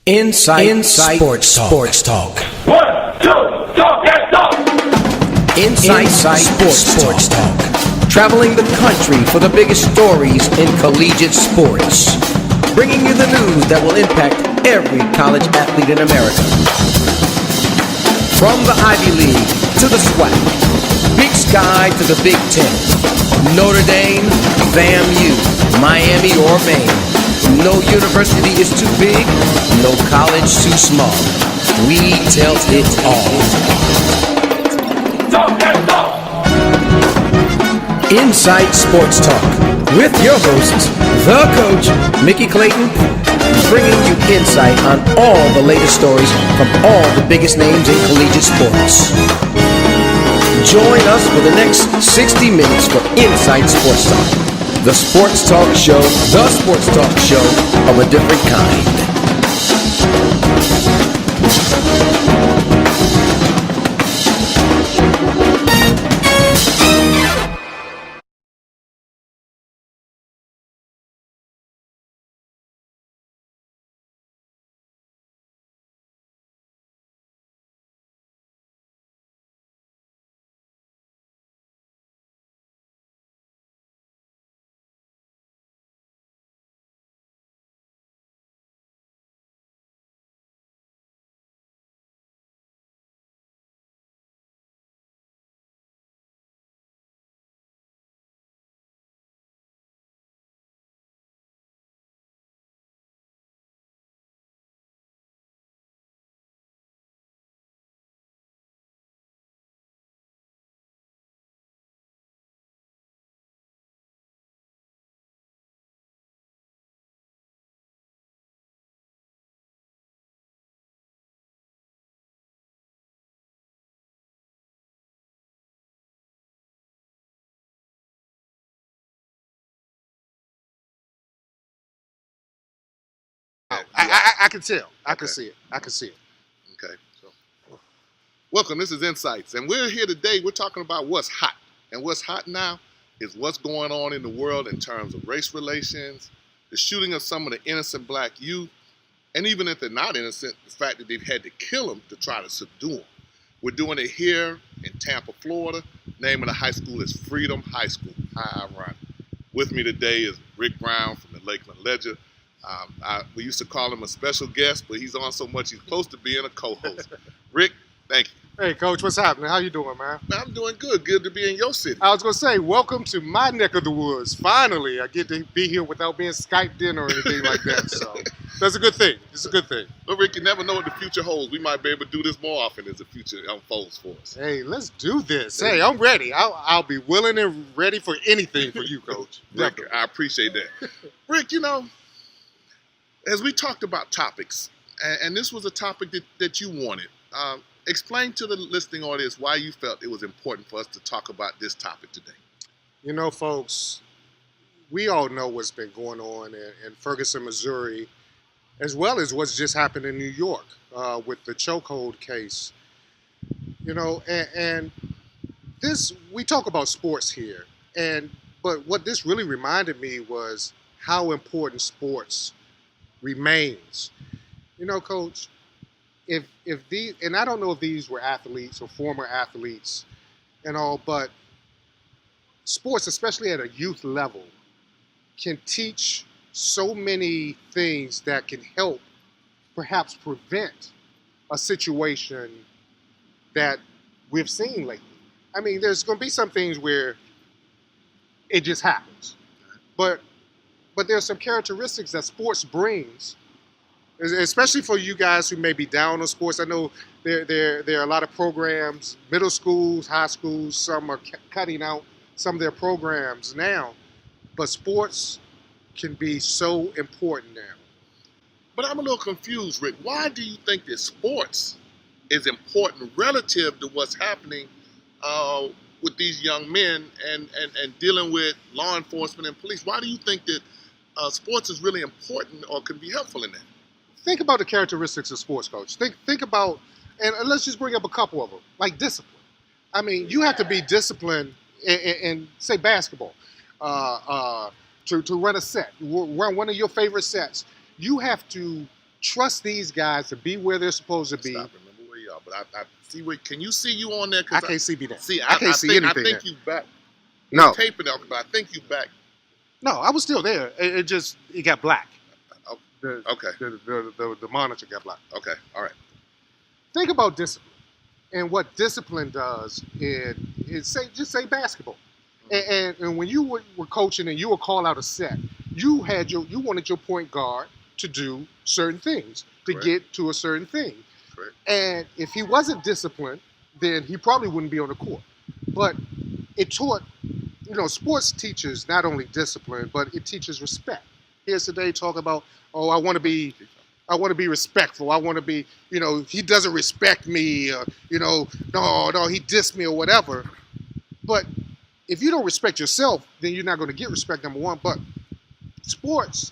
Insight Sports Talk. 1, 2, talk that talk. Insight Sports Talk. Traveling the country for the biggest stories in collegiate sports. Bringing you the news that will impact every college athlete in America. From the Ivy League to the SWAC, Big Sky to the Big Ten, Notre Dame, FAMU, Miami or Maine. No university is too big, no college too small. We tell it all. Talk that talk. Inside Sports Talk with your hosts, the coach, Mickey Clayton, bringing you insight on all the latest stories from all the biggest names in collegiate sports. Join us for the next 60 minutes for Inside Sports Talk. The sports talk show of a different kind. I can tell. I can see it. Okay. So, welcome. This is Insights, and we're here today. We're talking about what's hot, and what's hot now is what's going on in the world in terms of race relations, the shooting of some of the innocent black youth, and even if they're not innocent, the fact that they've had to kill them to try to subdue them. We're doing it here in Tampa, Florida. Name of the high school is Freedom High School. Hi, I'm Ron. With me today is Rick Brown from the Lakeland Ledger. We used to call him a special guest, but he's on so much he's close to being a co-host. Rick, thank you. Hey, Coach, what's happening? How you doing, man? I'm doing good. Good to be in your city. I was going to say, welcome to my neck of the woods. Finally, I get to be here without being Skyped in or anything like that. So that's a good thing. It's a good thing. But, Rick, you never know what the future holds. We might be able to do this more often as the future unfolds for us. Hey, let's do this. Hey, I'm ready. I'll be willing and ready for anything for you, Coach. Rick, Definitely. I appreciate that. Rick, as we talked about topics, and this was a topic that you wanted, explain to the listening audience why you felt it was important for us to talk about this topic today. You know, folks, we all know what's been going on in Ferguson, Missouri, as well as what's just happened in New York with the chokehold case. You know, and this, we talk about sports here, but what this really reminded me was how important sports remains. You know, Coach, if these, and I don't know if these were athletes or former athletes and all, but sports, especially at a youth level, can teach so many things that can help perhaps prevent a situation that we've seen lately. I mean, there's going to be some things where it just happens, but there's some characteristics that sports brings, especially for you guys who may be down on sports. I know there are a lot of programs, middle schools, high schools, some are cutting out some of their programs now, but sports can be so important now. But I'm a little confused, Rick. Why do you think that sports is important relative to what's happening with these young men and dealing with law enforcement and police? Why do you think that sports is really important or can be helpful in that? Think about the characteristics of sports, Coach. Think about, and let's just bring up a couple of them, like discipline. I mean, you have to be disciplined in say, basketball, to run a set, run one of your favorite sets. You have to trust these guys to be where they're supposed to be. Stop. Remember where you are, but I see where. Can you see you on there? I can't see me there. See, I can't see anything I think there. you back. No, Taping out, but I think you back. no, I was still there. It got black. Oh, The, okay. The monitor got black. Okay. All right. Think about discipline and what discipline does just say basketball. And when you were coaching and you were call out a set, you wanted your point guard to do certain things to Correct. get to a certain thing. Correct. And if he wasn't disciplined, then he probably wouldn't be on the court. But it taught, sports teaches not only discipline, but it teaches respect. Here's today talk about, I want to be respectful. I want to be, he doesn't respect me, no, he dissed me or whatever. But if you don't respect yourself, then you're not going to get respect, number one. But sports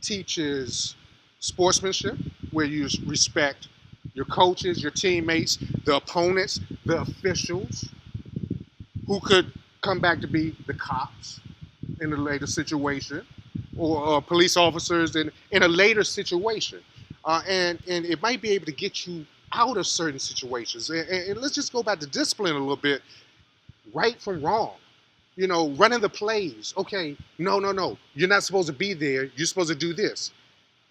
teaches sportsmanship, where you respect your coaches, your teammates, the opponents, the officials, who could come back to be the cops in a later situation, or police officers in a later situation. And it might be able to get you out of certain situations. And let's just go back to discipline a little bit. Right from wrong. Running the plays. Okay, no. You're not supposed to be there. You're supposed to do this.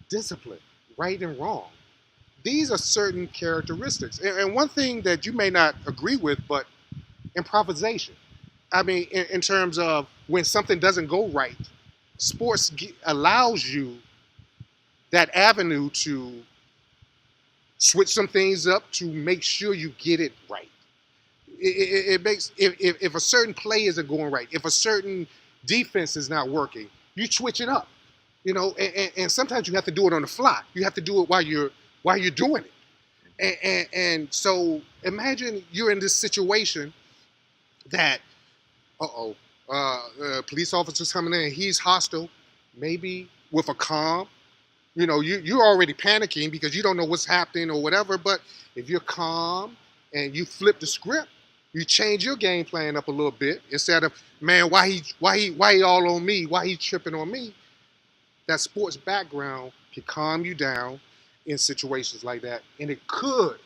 Discipline, right and wrong. These are certain characteristics. And one thing that you may not agree with, but improvisation. I mean, in terms of when something doesn't go right, sports allows you that avenue to switch some things up to make sure you get it right. It makes, if a certain play isn't going right, if a certain defense is not working, you switch it up, and sometimes you have to do it on the fly. You have to do it while you're doing it. And so imagine you're in this situation that, police officer's coming in, he's hostile, maybe with a calm. You're already panicking because you don't know what's happening or whatever, but if you're calm and you flip the script, you change your game plan up a little bit instead of, man, why he all on me? Why he tripping on me? That sports background can calm you down in situations like that, and it could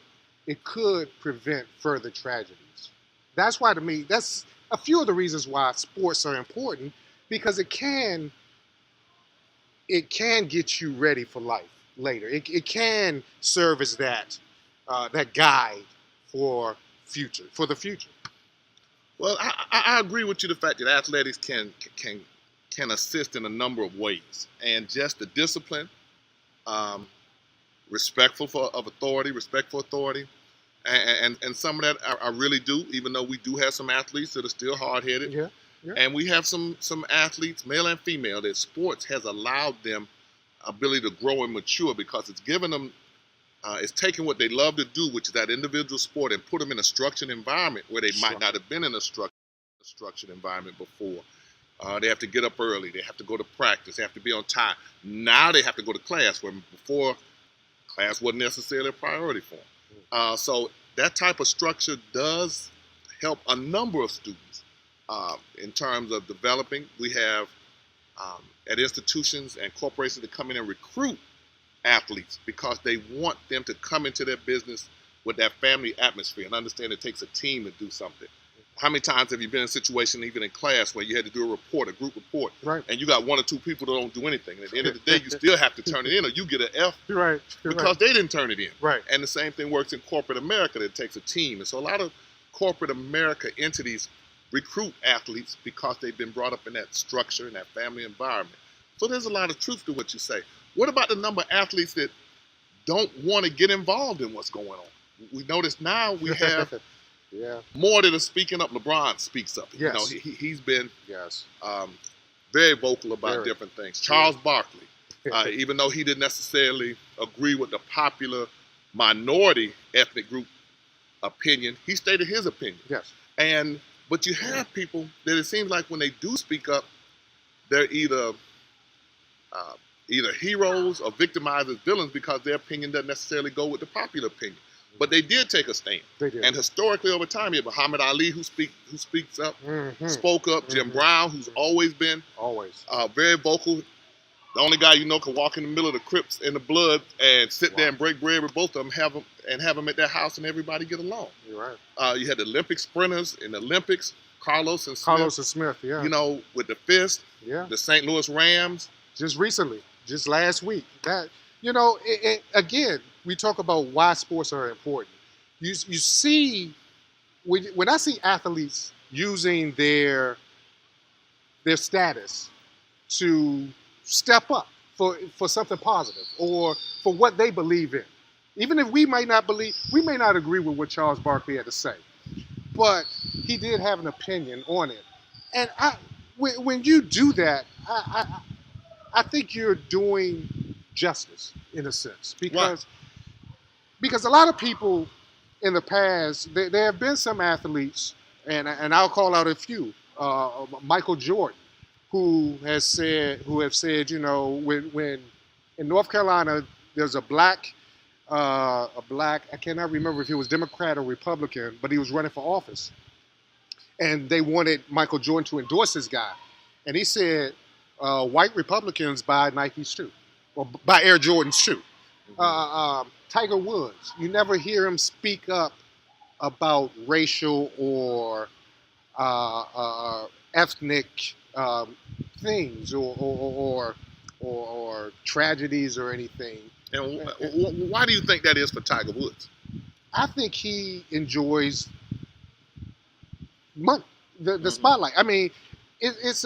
prevent further tragedies. That's why, to me, that's a few of the reasons why sports are important, because it can get you ready for life later. It can serve as that guide for the future. Well, I agree with you. The fact that athletics can assist in a number of ways, and just the discipline, respect for authority, and some of that I really do. Even though we do have some athletes that are still hard-headed, Yeah. and we have some athletes, male and female, that sports has allowed them ability to grow and mature, because it's given them. It's taking what they love to do, which is that individual sport, and put them in a structured environment where they might not have been in a structured environment before. They have to get up early. They have to go to practice. They have to be on time. Now they have to go to class, where before class wasn't necessarily a priority for them. So that type of structure does help a number of students in terms of developing. We have at institutions and corporations that come in and recruit athletes because they want them to come into their business with that family atmosphere and understand it takes a team to do something. How many times have you been in a situation, even in class, where you had to do a group report, Right. and you got one or two people that don't do anything, and at the end of the day, you still have to turn it in, or you get an F Right. because they didn't turn it in. Right. And the same thing works in corporate America. That it takes a team, and so a lot of corporate America entities recruit athletes because they've been brought up in that structure, in that family environment. So there's a lot of truth to what you say. What about the number of athletes that don't want to get involved in what's going on? We notice now we have Yeah. more that are speaking up. LeBron speaks up. Yes. He's been Yes. very vocal about Very. different things. Charles Barkley, even though he didn't necessarily agree with the popular minority ethnic group opinion, he stated his opinion. Yes. But you have people that it seems like when they do speak up, they're either heroes or victimized as villains because their opinion doesn't necessarily go with the popular opinion. But they did take a stand. They did. And historically over time, you have Muhammad Ali who speaks up, Mhm. spoke up, Jim Brown, who's always been Always. very vocal. The only guy you know can walk in the middle of the Crips and the Bloods and sit there and break bread with both of them, have them at their house, and everybody get along. You're right. You had the Olympic sprinters in the Olympics, Carlos and Smith. Yeah. You know, with the fist. Yeah. The St. Louis Rams. Just recently, just last week. That again, we talk about why sports are important. You see, when I see athletes using their status to step up for something positive or for what they believe in. Even if we may not agree with what Charles Barkley had to say, but he did have an opinion on it. And when you do that, I think you're doing justice in a sense because a lot of people in the past, there have been some athletes, and I'll call out a few. Michael Jordan, who have said, when in North Carolina there's a black, I cannot remember if he was Democrat or Republican, but he was running for office, and they wanted Michael Jordan to endorse this guy, and he said, white Republicans buy Nikes too, or buy Air Jordans too. Tiger Woods, you never hear him speak up about racial or ethnic things or tragedies or anything. And why do you think that is for Tiger Woods? I think he enjoys money, the spotlight. I mean, it's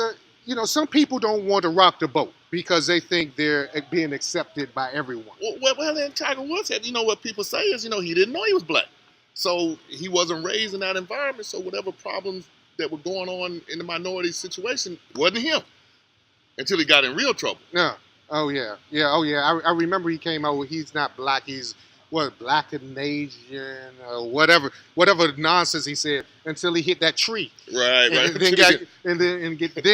some people don't want to rock the boat because they think they're being accepted by everyone. Well, then Tiger Woods had, what people say is, he didn't know he was black. So he wasn't raised in that environment. So whatever problems that were going on in the minority situation wasn't him until he got in real trouble. Yeah. Oh, yeah. I remember he came out with he's not black. He's black and Asian or whatever nonsense he said until he hit that tree. Right. Then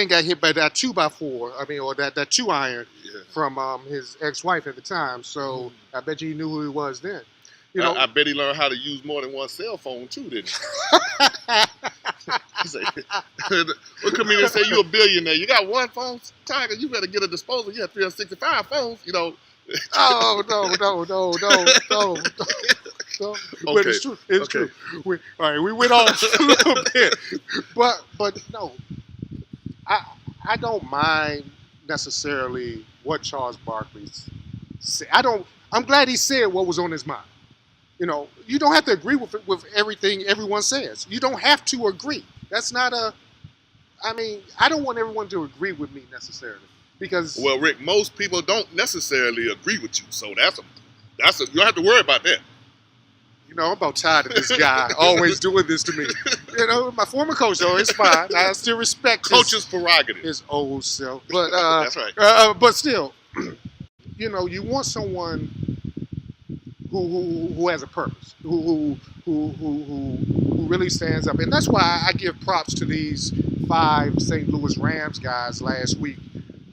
got hit by that 2x4. I mean, or that 2-iron from his ex-wife at the time. So I bet you he knew who he was then. I bet he learned how to use more than one cell phone too, didn't he? What comedian say you a billionaire? You got one phone, Tiger. You better get a disposal. You have 365 phones. Oh no. But it's true. It's true. We went off a little bit, but no, I don't mind necessarily what Charles Barkley said. I'm glad he said what was on his mind. You don't have to agree with everything everyone says. You don't have to agree. That's not I don't want everyone to agree with me necessarily because. Well, Rick, most people don't necessarily agree with you, so you don't have to worry about that. I'm about tired of this guy always doing this to me. My former coach though, it's fine. I still respect coach's prerogative, his old self, but that's right. But still, you want someone who has a purpose, who really stands up, and that's why I give props to these 5 St. Louis Rams guys last week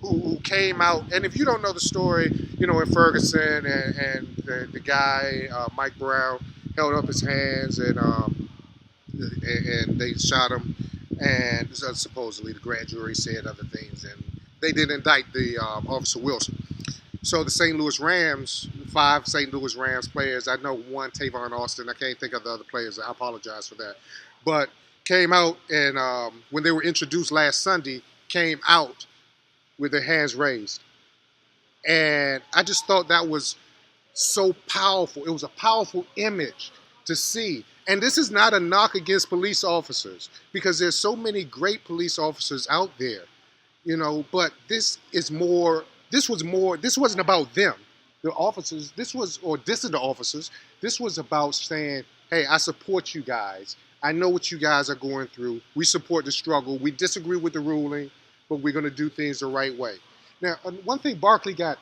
who came out. And if you don't know the story, in Ferguson and the guy Mike Brown held up his hands and they shot him, and supposedly the grand jury said other things, and they didn't indict the Officer Wilson. So the St. Louis Rams, 5 St. Louis Rams players, I know one, Tavon Austin, I can't think of the other players, I apologize for that, but came out and when they were introduced last Sunday, came out with their hands raised. And I just thought that was so powerful. It was a powerful image to see. And this is not a knock against police officers because there's so many great police officers out there, but this wasn't about them. The officers, dissing the officers, this was about saying, hey, I support you guys. I know what you guys are going through. We support the struggle. We disagree with the ruling, but we're going to do things the right way. Now, one thing Barkley got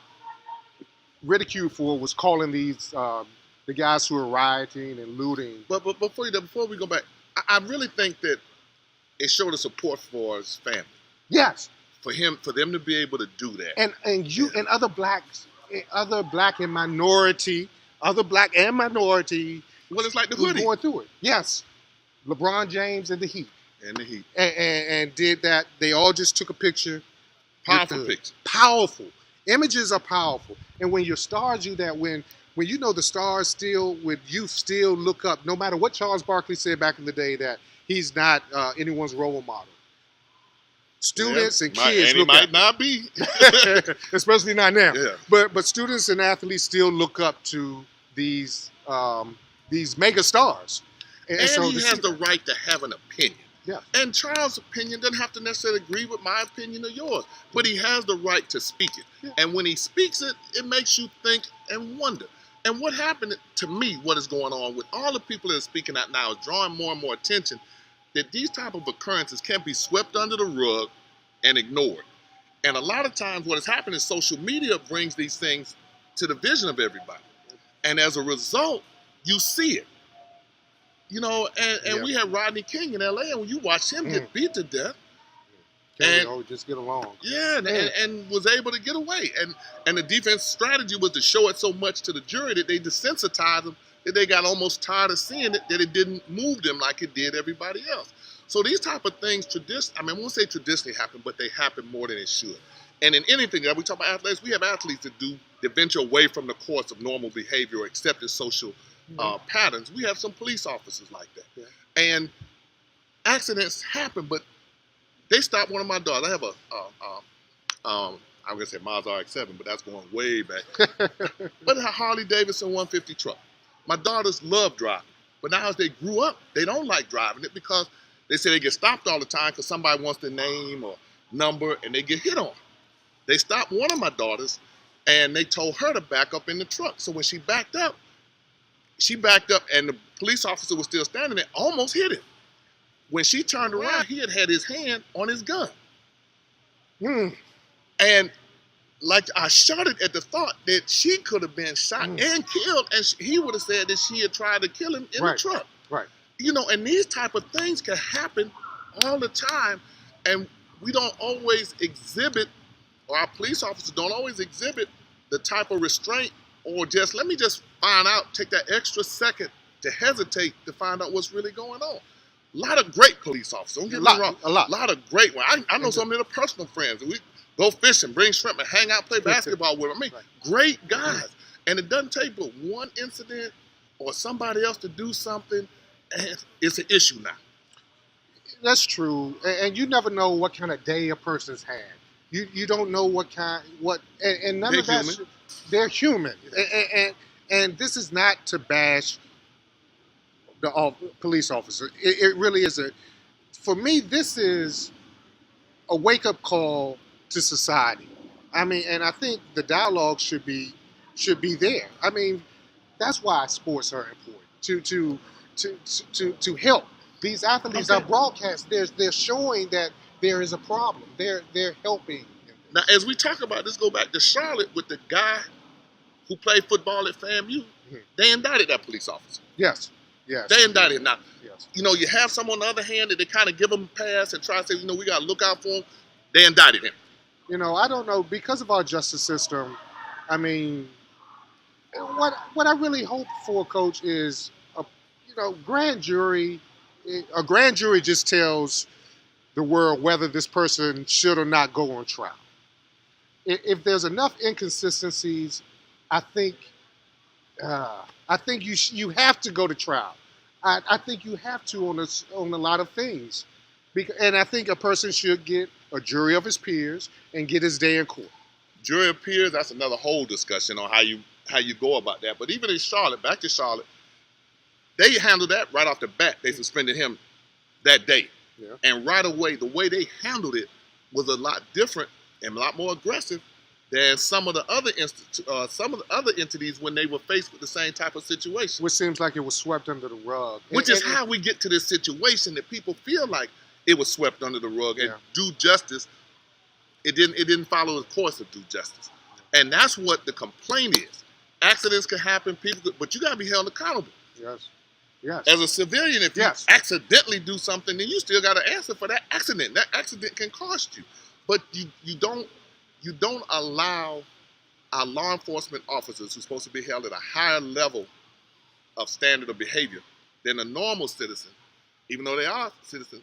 ridiculed for was calling these the guys who are rioting and looting. But before we go back, I really think that it showed a support for his family. Yes. For them to be able to do that, and other black and minority. Well, it's like the hoodie going through it. Yes, LeBron James and the Heat, and did that. They all just took a picture. Powerful picture. Powerful. Images are powerful, and when your stars do that, when you know the stars still, with youth still look up, no matter what Charles Barkley said back in the day, that he's not anyone's role model. Students and kids and look he might up, not be, especially not now. Yeah. But students and athletes still look up to these mega stars, and so he has the right to have an opinion. Yeah. And Charles' opinion doesn't have to necessarily agree with my opinion or yours, but he has the right to speak it. Yeah. And when he speaks it, it makes you think and wonder. And what happened to me, what is going on with all the people that are speaking out now is drawing more and more attention that these type of occurrences can be swept under the rug and ignored. And a lot of times what has happened is social media brings these things to the vision of everybody. And as a result, you see it. You know, and we had Rodney King in L.A., and when you watch him get beat to death, just get along. Yeah, and was able to get away. And the defense strategy was to show it so much to the jury that they desensitized them, that they got almost tired of seeing it, that it didn't move them like it did everybody else. So these type of things, I won't say traditionally happen, but they happen more than it should. And in anything that we talk about athletes, we have athletes that venture away from the course of normal behavior or accepted social patterns. We have some police officers like that. Yeah. And accidents happen, but they stopped one of my daughters. I have I'm going to say Mazda RX-7, but that's going way back. But a Harley Davidson 150 truck. My daughters love driving, but now as they grew up, they don't like driving it because they say they get stopped all the time because somebody wants their name or number and they get hit on. They stopped one of my daughters and they told her to back up in the truck. So when she backed up and the police officer was still standing there, almost hit him. When she turned around, he had his hand on his gun. And like I shuddered at the thought that she could have been shot and killed, and he would have said that she had tried to kill him in the truck. Right. You know, and these type of things can happen all the time, and we don't always exhibit, or our police officers don't always exhibit the type of restraint, or just let me just find out, take that extra second to hesitate to find out what's really going on. A lot of great police officers. Don't get me wrong. A lot of great ones. I know some of their personal friends. We go fishing, bring shrimp, and hang out, play basketball with them. Great guys. And it doesn't take but one incident or somebody else to do something, and it's an issue now. That's true. And you never know what kind of day a person's had. You don't know and none of that. They're human. And this is not to bash the police officer. It really is for me, this is a wake-up call to society. And I think the dialogue should be there. That's why sports are important, to help. These athletes are broadcast. They're showing that there is a problem. They're helping. Now, as we talk about this, go back to Charlotte with the guy who played football at FAMU. They indicted that police officer. Yes. They indicted him. Now, yes. You have some on the other hand that they kind of give him a pass and try to say, we got to look out for him. They indicted him. I don't know, because of our justice system, what I really hope for, Coach, is grand jury. A grand jury just tells the world whether this person should or not go on trial. If there's enough inconsistencies, I think you have to go to trial. I think you have to on a lot of things, and I think a person should get a jury of his peers and get his day in court. Jury of peers, that's another whole discussion on how you go about that. But even in Charlotte, back to Charlotte, they handled that right off the bat. They suspended him that day, and right away, the way they handled it was a lot different and a lot more aggressive than some of the other entities when they were faced with the same type of situation. Which seems like it was swept under the rug. Which is how we get to this situation that people feel like it was swept under the rug, and due justice, it didn't follow the course of due justice. And that's what the complaint is. Accidents can happen, but you got to be held accountable. Yes. As a civilian, if you accidentally do something, then you still got to answer for that accident. That accident can cost you. But you don't allow our law enforcement officers, who's supposed to be held at a higher level of standard of behavior than a normal citizen, even though they are citizens,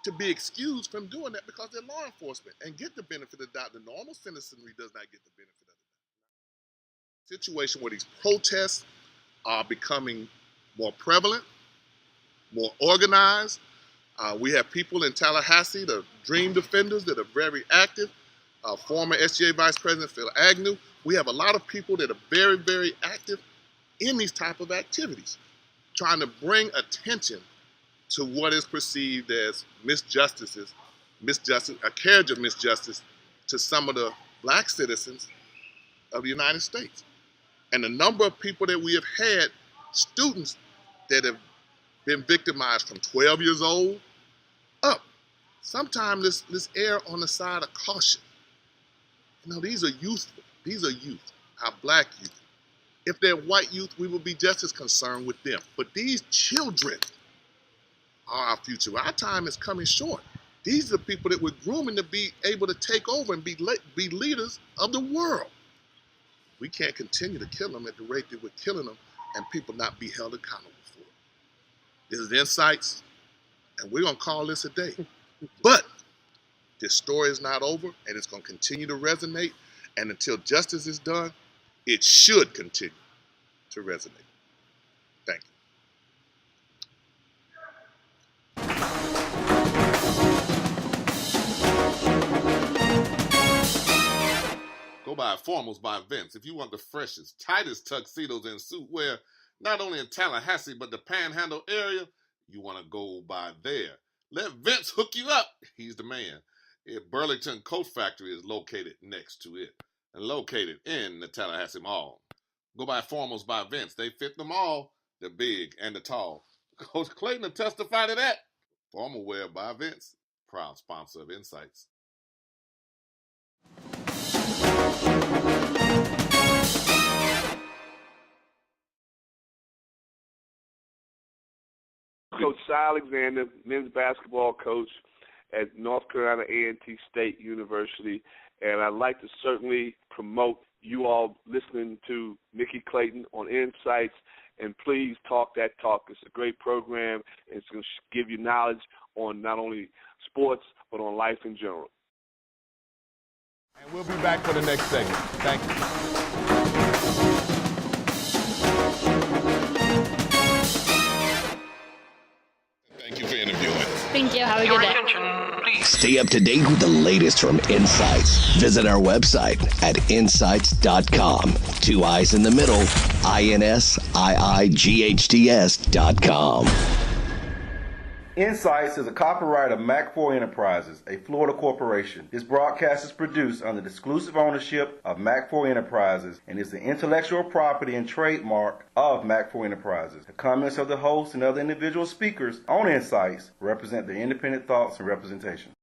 to be excused from doing that because they're law enforcement and get the benefit of the doubt. The normal citizenry does not get the benefit of the doubt. Situation where these protests are becoming more prevalent, more organized. We have people in Tallahassee, the Dream Defenders, that are very active. Former SGA Vice President Phil Agnew. We have a lot of people that are very, very active in these type of activities, trying to bring attention to what is perceived as misjustice, a carriage of misjustice to some of the black citizens of the United States. And the number of people that we have had, students that have been victimized from 12 years old up. Sometimes let's err on the side of caution. You know, these are youthful. These are youth, our black youth. If they're white youth, we will be just as concerned with them. But these children are our future. Our time is coming short. These are the people that we're grooming to be able to take over and be leaders of the world. We can't continue to kill them at the rate that we're killing them and people not be held accountable for it. This is Insights, and we're going to call this a day. But this story is not over, and it's going to continue to resonate. And until justice is done, it should continue to resonate. Thank you. Go by Formals by Vince if you want the freshest, tightest tuxedos and suit wear, not only in Tallahassee, but the Panhandle area. You want to go by there. Let Vince hook you up. He's the man. Burlington Coat Factory is located next to it and located in the Tallahassee Mall. Go by Formals by Vince. They fit them all, the big and the tall. Coach Clayton will testify to that. Formal wear by Vince, proud sponsor of Insights. Coach Cy Alexander, men's basketball coach at North Carolina A&T State University, and I'd like to certainly promote you all listening to Mickey Clayton on Insights, and please talk that talk. It's a great program, and it's going to give you knowledge on not only sports, but on life in general. And we'll be back for the next segment. Thank you. Thank you for interviewing. Thank you. Have a good day. Stay up to date with the latest from Insights. Visit our website at insights.com. 2 I's in the middle, INSIIGHTS.com. Insights is a copyright of Mac4 Enterprises, a Florida corporation. This broadcast is produced under the exclusive ownership of Mac4 Enterprises and is the intellectual property and trademark of Mac4 Enterprises. The comments of the host and other individual speakers on Insights represent their independent thoughts and representation.